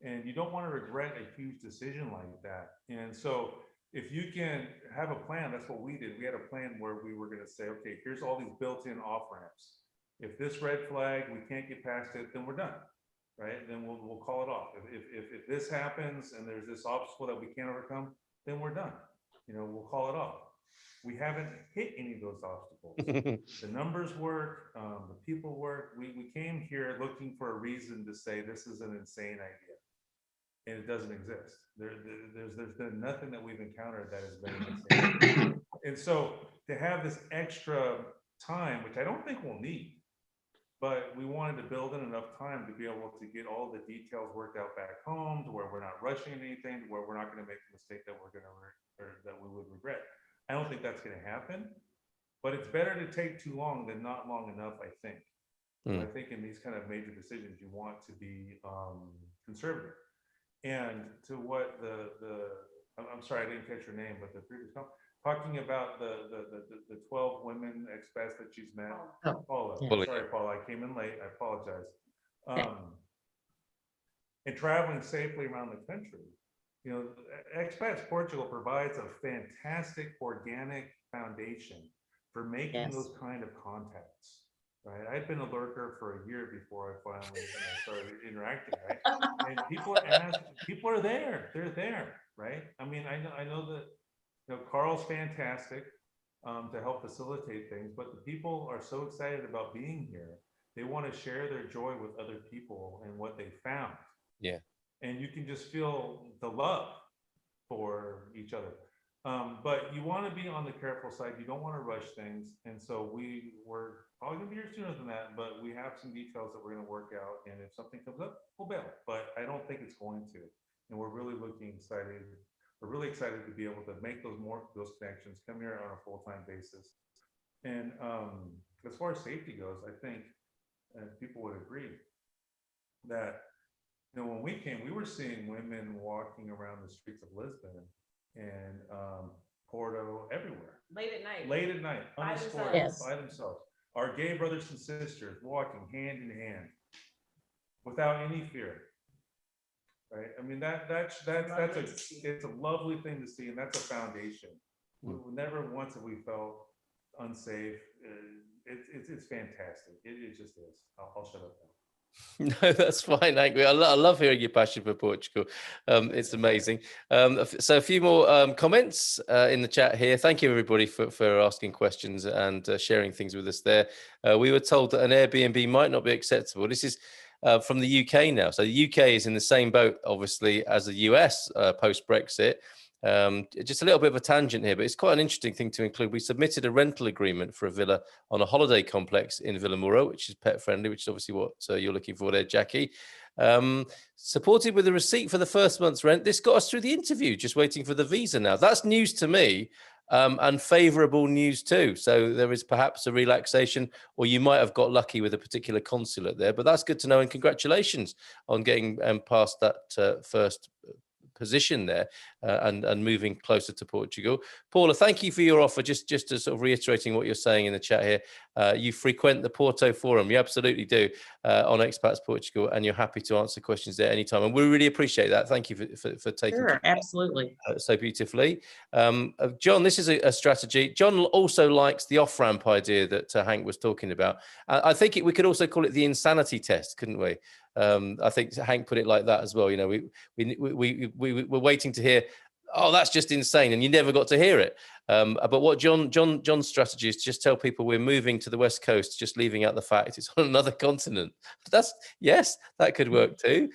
And you don't want to regret a huge decision like that. And so if you can have a plan, that's what we did. We had a plan where we were going to say, okay, here's all these built-in off ramps. If this red flag, we can't get past it, then we're done, right? Then we'll call it off. If this happens and there's this obstacle that we can't overcome, then we're done. We'll call it off. We haven't hit any of those obstacles. The numbers work, the people work. We came here looking for a reason to say this is an insane idea, and it doesn't exist. There's been nothing that we've encountered that has been insane. And so to have this extra time, which I don't think we'll need, but we wanted to build in enough time to be able to get all the details worked out back home, to where we're not rushing anything, to where we're not going to make the mistake that that we would regret. I don't think that's going to happen, but it's better to take too long than not long enough, I think. I think in these kind of major decisions, you want to be conservative. And to what I'm sorry, I didn't catch your name, but the previous talking about the 12 women expats that she's met. Paula. Yeah. Sorry, Paula, I came in late. I apologize. And traveling safely around the country. Expats Portugal provides a fantastic organic foundation for making those kind of contacts. Right, I'd been a lurker for a year before I finally started interacting. Right, and people are there. They're there. Right. I mean, I know that Carl's fantastic to help facilitate things, but the people are so excited about being here. They want to share their joy with other people and what they found. Yeah. And you can just feel the love for each other. But you want to be on the careful side. You don't want to rush things. And so we're probably going to be here sooner than that, but we have some details that we're going to work out. And if something comes up, we'll bail. But I don't think it's going to. And we're really excited. We're really excited to be able to make those connections, come here on a full-time basis. And as far as safety goes, I think people would agree that when we came, we were seeing women walking around the streets of Lisbon and Porto, everywhere. Late at night. Unescorted, Yes. by themselves. Our gay brothers and sisters walking hand in hand without any fear. Right? I mean, it's a lovely thing to see, and that's a foundation. Never once have we felt unsafe. It's fantastic. It just is. I'll shut up now. No, that's fine, Hank. I love hearing your passion for Portugal. It's amazing. So a few more comments in the chat here. Thank you, everybody, for asking questions and sharing things with us there. We were told that an Airbnb might not be acceptable. This is from the UK now. So the UK is in the same boat, obviously, as the US post-Brexit. Just a little bit of a tangent here, but it's quite an interesting thing to include. We submitted a rental agreement for a villa on a holiday complex in Villa Moura, which is pet friendly, which is obviously what you're looking for there, Jackie. Supported with a receipt for the first month's rent. This got us through the interview, just waiting for the visa now. That's news to me, and favourable news too. So there is perhaps a relaxation, or you might have got lucky with a particular consulate there, but that's good to know, and congratulations on getting past that first position there and moving closer to Portugal. Paula, thank you for your offer. Just to sort of reiterating what you're saying in the chat here, you frequent the Porto forum. You absolutely do on Expats Portugal, and you're happy to answer questions there anytime. And we really appreciate that. Thank you for taking Sure, absolutely. so beautifully. John, this is a strategy. John also likes the off-ramp idea that Hank was talking about. I think we could also call it the insanity test, couldn't we? I think Hank put it like that as well. We were waiting to hear, oh, that's just insane, and you never got to hear it. But what John's strategy is to just tell people we're moving to the West Coast, just leaving out the fact it's on another continent. Yes, that could work too.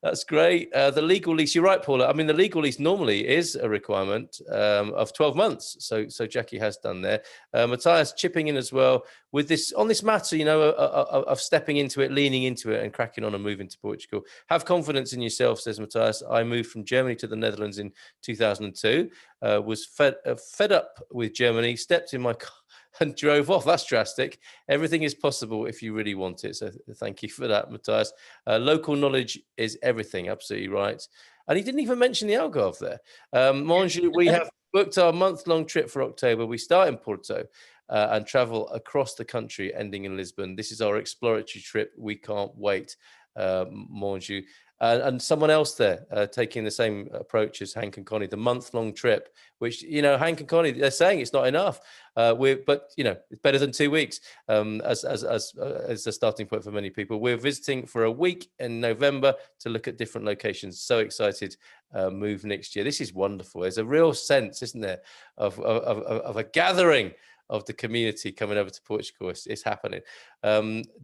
That's great. The legal lease, you're right, Paula. I mean, the legal lease normally is a requirement of 12 months. So Jackie has done there. Matthias chipping in as well with this on this matter, of stepping into it, leaning into it and cracking on and moving to Portugal. Have confidence in yourself, says Matthias. I moved from Germany to the Netherlands in 2002, was fed up with Germany, stepped in my car and drove off. That's drastic. Everything is possible if you really want it. So thank you for that, Matthias. Local knowledge is everything. Absolutely right. And he didn't even mention the Algarve there. Monju, we have booked our month-long trip for October. We start in Porto and travel across the country, ending in Lisbon. This is our exploratory trip. We can't wait. Mon Dieu. And someone else there taking the same approach as Hank and Konni, the month-long trip, which, you know, Hank and Konni, they're saying it's not enough. But you know, it's better than 2 weeks as a starting point for many people. We're visiting for a week in November to look at different locations. So excited, move next year. This is wonderful. There's a real sense, isn't there, of a gathering of the community coming over to Portugal. It's happening.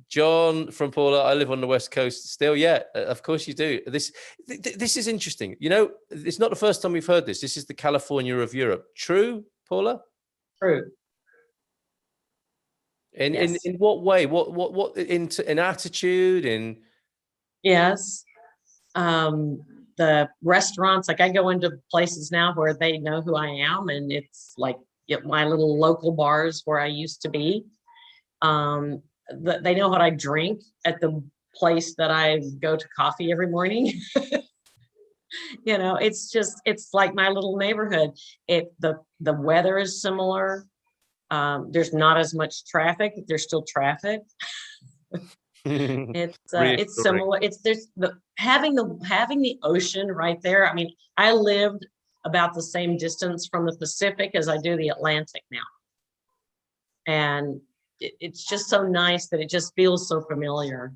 John from Paula, I live on the West Coast still. Yeah, of course you do. This is interesting. You know, it's not the first time we've heard this. This is the California of Europe. True, Paula? True. In Yes. in what way? What in attitude? In Yes. The restaurants, like I go into places now where they know who I am, and it's like my little local bars where I used to be. They know what I drink at the place that I go to coffee every morning. You know, it's like my little neighborhood. The weather is similar. There's not as much traffic. There's still traffic. It's similar. There's having the ocean right there. I mean, I lived about the same distance from the Pacific as I do the Atlantic now. And it's just so nice that it just feels so familiar.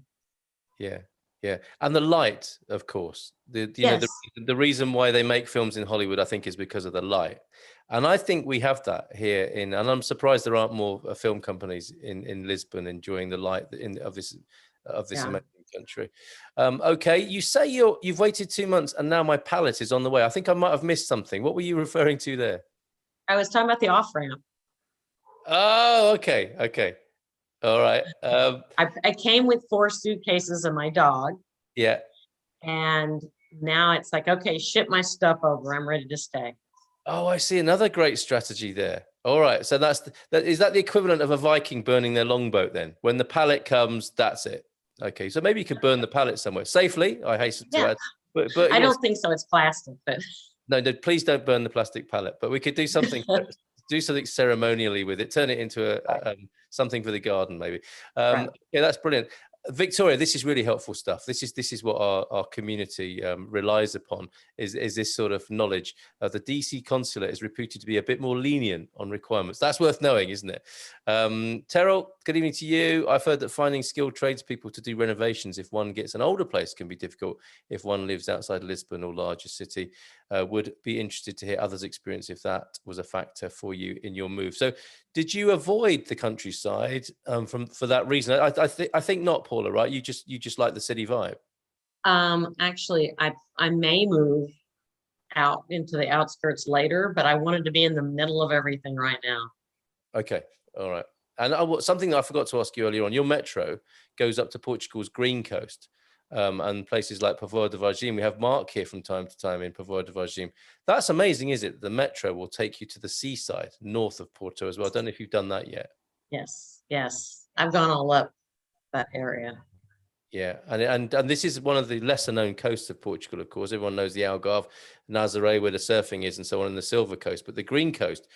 Yeah. Yeah, and the light, of course. Yes. The reason why they make films in Hollywood, I think, is because of the light, and I think we have that here and I'm surprised there aren't more film companies in Lisbon enjoying the light of this Yeah. amazing country. Okay, you say you've waited 2 months, and now my pallet is on the way. I think I might have missed something. What were you referring to there? I was talking about the off ramp. Oh, okay. All right. I came with 4 suitcases and my dog. Yeah. And now it's like, okay, ship my stuff over. I'm ready to stay. Oh, I see another great strategy there. All right. So is that the equivalent of a Viking burning their longboat then? When the pallet comes, that's it. Okay. So maybe you could burn the pallet somewhere safely, I hasten to add. But I yes. don't think so. It's plastic, but No, please don't burn the plastic pallet. But we could do something ceremonially with it. Turn it into something for the garden, maybe. Right. Yeah, that's brilliant. Victoria, this is really helpful stuff. This is what our community relies upon, is this sort of knowledge. The DC consulate is reputed to be a bit more lenient on requirements. That's worth knowing, isn't it? Terrell, good evening to you. I've heard that finding skilled tradespeople to do renovations if one gets an older place can be difficult if one lives outside Lisbon or larger city. Would be interested to hear others' experience if that was a factor for you in your move. So did you avoid the countryside for that reason? I think not, Paula, right? You just like the city vibe. Actually, I may move out into the outskirts later, but I wanted to be in the middle of everything right now. Okay. All right. And something that I forgot to ask you earlier on, your metro goes up to Portugal's Green Coast. And places like Povoa de Varzim. We have Mark here from time to time in Povoa de Varzim. That's amazing, is it? The metro will take you to the seaside north of Porto as well. I don't know if you've done that yet. Yes. I've gone all up that area. Yeah, and this is one of the lesser known coasts of Portugal, of course. Everyone knows the Algarve, Nazaré, where the surfing is, and so on, in the Silver Coast. But the Green Coast,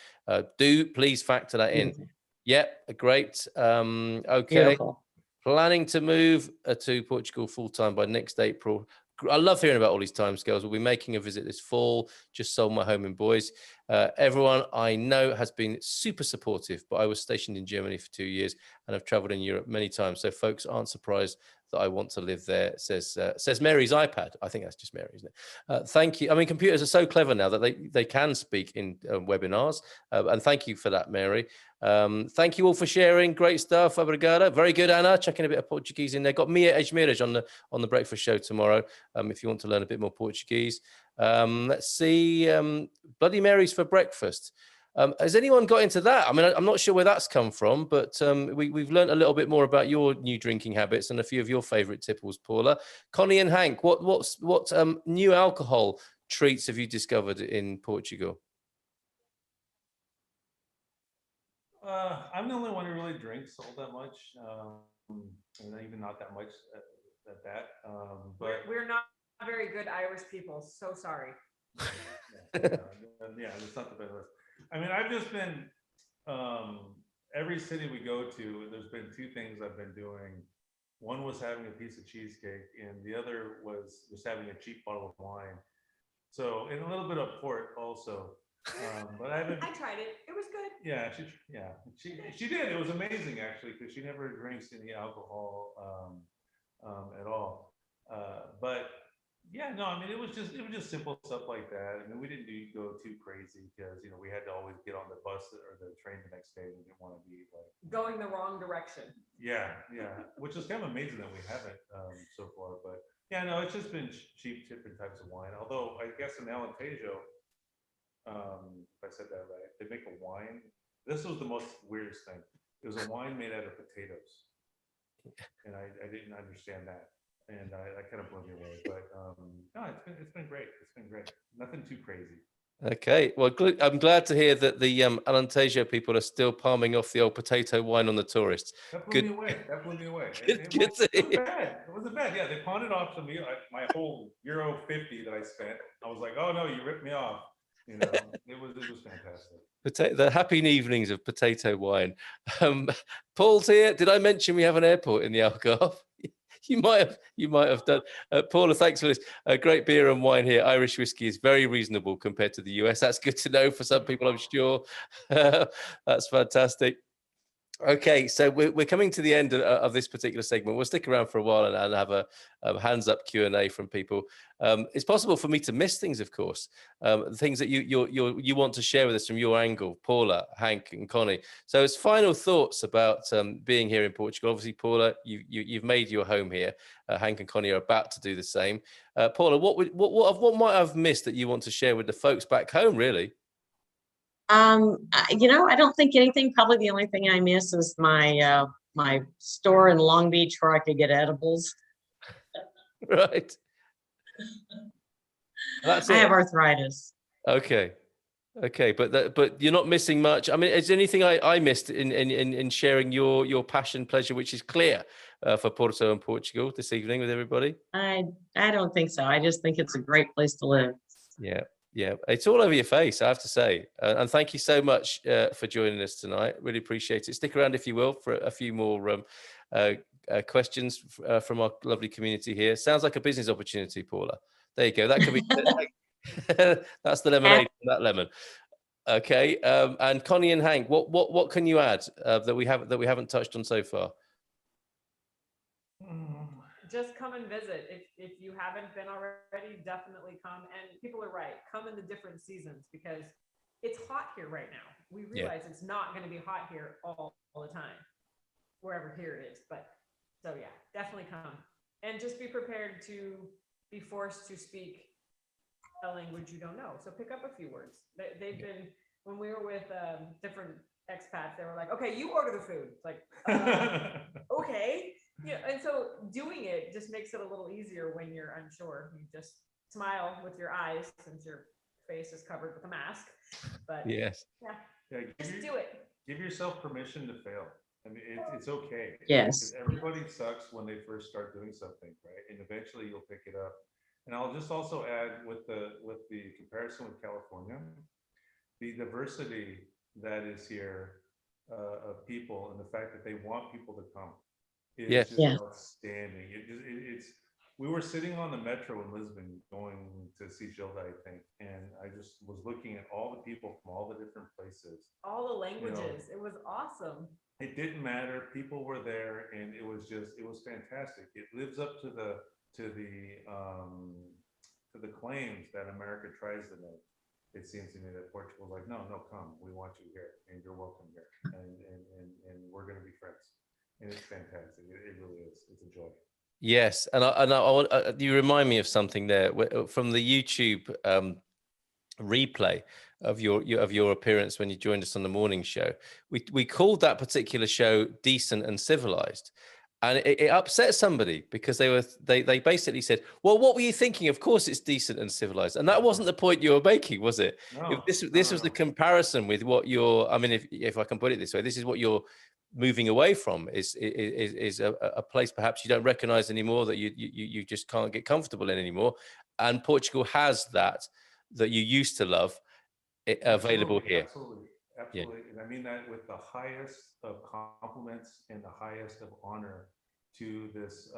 do please factor that in. Beautiful. Yeah, great. Okay. Beautiful. Planning to move to Portugal full-time by next April. I love hearing about all these timescales. We'll be making a visit this fall. Just sold my home in Boys. Everyone I know has been super supportive, but I was stationed in Germany for 2 years and have traveled in Europe many times. So folks aren't surprised that I want to live there, says Mary's iPad. I think that's just Mary, isn't it? Thank you. I mean, computers are so clever now that they can speak in webinars. And thank you for that, Mary. Thank you all for sharing. Great stuff. Obrigado. Very good, Anna. Checking a bit of Portuguese in there. Got Mia Ejmiraj on the breakfast show tomorrow. If you want to learn a bit more Portuguese. Let's see. Bloody Marys for breakfast. Has anyone got into that? I mean, I'm not sure where that's come from, but we've learned a little bit more about your new drinking habits and a few of your favourite tipples, Paula. Konni and Hank, what new alcohol treats have you discovered in Portugal? I'm the only one who really drinks all that much, and even not that much at that. But we're not very good Irish people. So sorry. Yeah, it's not the best. I mean, I've just been every city we go to. There's been 2 things I've been doing One was having a piece of cheesecake, and the other was just having a cheap bottle of wine. So, and a little bit of port also. But I haven't. I tried it. It was good. Yeah, she did. It was amazing actually, because she never drinks any alcohol at all. But yeah, no, I mean it was just simple stuff like that. I mean, we didn't go too crazy because we had to always get on the bus or the train the next day. We didn't want to be like Going the wrong direction. yeah, which is kind of amazing that we haven't so far. But yeah, no, it's just been cheap different types of wine. Although I guess in Alentejo, if I said that right, they make a wine. This was the most weirdest thing. It was a wine made out of potatoes, and I didn't understand that, and I kind of blew me away. But no, it's been great. It's been great. Nothing too crazy. Okay, well, I'm glad to hear that the Alentejo people are still palming off the old potato wine on the tourists. That blew me away. That blew me away. Good It to wasn't hear. bad. It wasn't bad. Yeah, they pawned it off to me. My whole €50 that I spent. I was like, oh no, you ripped me off. It was fantastic. The happy evenings of potato wine. Paul's here. Did I mention we have an airport in the Algarve? You might have done. Paula, thanks for this. Great beer and wine here. Irish whiskey is very reasonable compared to the US. That's good to know for some people, I'm sure. That's fantastic. Okay, so we're coming to the end of this particular segment. We'll stick around for a while and have a hands up Q&A from people. It's possible for me to miss things, of course, things that you want to share with us from your angle, Paula, Hank, and Konni. So, as final thoughts about being here in Portugal, obviously, Paula, you've made your home here. Hank and Konni are about to do the same. Paula, what might I've missed that you want to share with the folks back home, really? I don't think anything. Probably the only thing I miss is my my store in Long Beach where I could get edibles. Right. That's I it. have arthritis. Okay, but you're not missing much. I mean, is there anything I missed in sharing your passion, pleasure, which is clear for Porto and Portugal this evening with everybody? I don't think so. I just think it's a great place to live. Yeah, it's all over your face, I have to say. And thank you so much for joining us tonight. Really appreciate it. Stick around, if you will, for a few more questions from our lovely community here. Sounds like a business opportunity, Paula. There you go. That could be. That's the lemonade from that lemon. Okay, and Konni and Hank, what can you add that we haven't touched on so far? Just come and visit. If you haven't been already, definitely come. And people are right. Come in the different seasons because it's hot here right now. We realize it's not going to be hot here all the time, wherever here it is. But so yeah, definitely come. And just be prepared to be forced to speak a language you don't know. So pick up a few words. They've been, when we were with different expats, they were like, okay, you order the food. It's like, okay. Yeah, and so doing it just makes it a little easier when you're unsure. You just smile with your eyes since your face is covered with a mask. But yes, just do it. Give yourself permission to fail. I mean, it's okay. Yes. Because everybody sucks when they first start doing something, right? And eventually you'll pick it up. And I'll just also add with the comparison with California, the diversity that is here of people and the fact that they want people to come. It's just outstanding. It's we were sitting on the metro in Lisbon going to see Gilda, I think, and I just was looking at all the people from all the different places. All the languages. It was awesome. It didn't matter. People were there, and it was fantastic. It lives up to the claims that America tries to make. It seems to me that Portugal's like, no, come. We want you here, and you're welcome here, and we're going to be friends. And it's fantastic. It really is. It's a joy. Yes, and I want you remind me of something there from the YouTube replay of your appearance when you joined us on the morning show. We called that particular show Decent and Civilized, and it upset somebody because they basically said, well, what were you thinking? Of course it's decent and civilized, and that wasn't the point you were making, was it? No, this was the comparison with what you're, I mean, if I can put it this way, this is what you're moving away from is a place perhaps you don't recognize anymore, that you just can't get comfortable in anymore, and Portugal has that you used to love available here. Absolutely. And I mean that with the highest of compliments and the highest of honor to this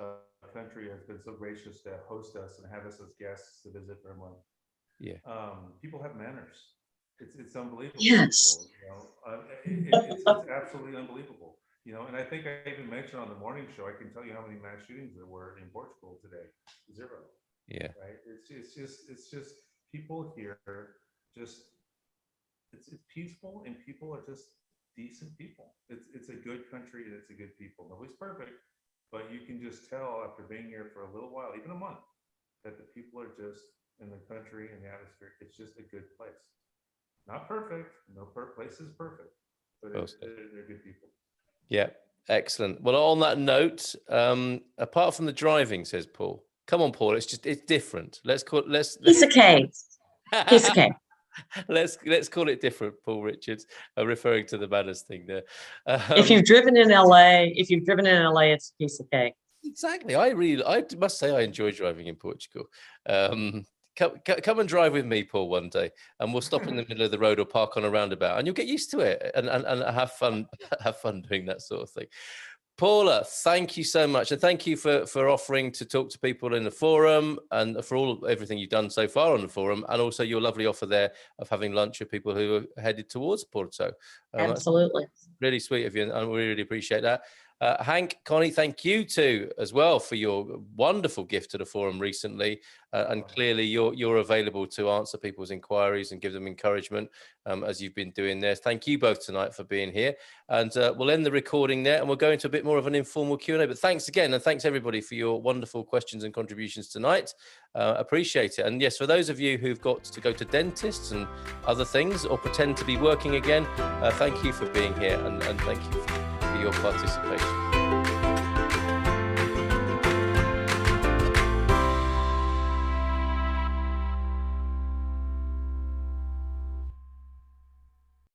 country has been so gracious to host us and have us as guests to visit for a month. Yeah. People have manners. It's unbelievable. Yes. You know, it's absolutely unbelievable. You know, and I think I even mentioned on the morning show, I can tell you how many mass shootings there were in Portugal today. 0. Yeah. Right. It's just people here just it's peaceful, and people are just decent people. It's a good country and it's a good people. Nobody's perfect, but you can just tell after being here for a little while, even a month, that the people are just in the country and the atmosphere. It's just a good place. Not perfect. No place is perfect, but they're good people. Yeah, excellent. Well, on that note, apart from the driving, says Paul. Come on, Paul. It's different. Let's call it. Piece of cake. Piece of cake. Let's call it different, Paul Richards, referring to the manners thing there. If you've driven in LA, it's a piece of cake. Exactly. I must say I enjoy driving in Portugal. Come and drive with me, Paul, one day, and we'll stop in the middle of the road or park on a roundabout, and you'll get used to it and have fun doing that sort of thing. Paula, thank you so much, and thank you for offering to talk to people in the forum and for everything you've done so far on the forum, and also your lovely offer there of having lunch with people who are headed towards Porto. Absolutely. Really sweet of you, and we really appreciate that. Hank, Konni, thank you too as well for your wonderful gift to the forum recently, and clearly you're available to answer people's inquiries and give them encouragement as you've been doing there. Thank you both tonight for being here, and we'll end the recording there and we'll go into a bit more of an informal Q&A. But thanks again, and thanks everybody for your wonderful questions and contributions tonight. Appreciate it. And yes, for those of you who've got to go to dentists and other things or pretend to be working again, thank you for being here, and thank you for your participation.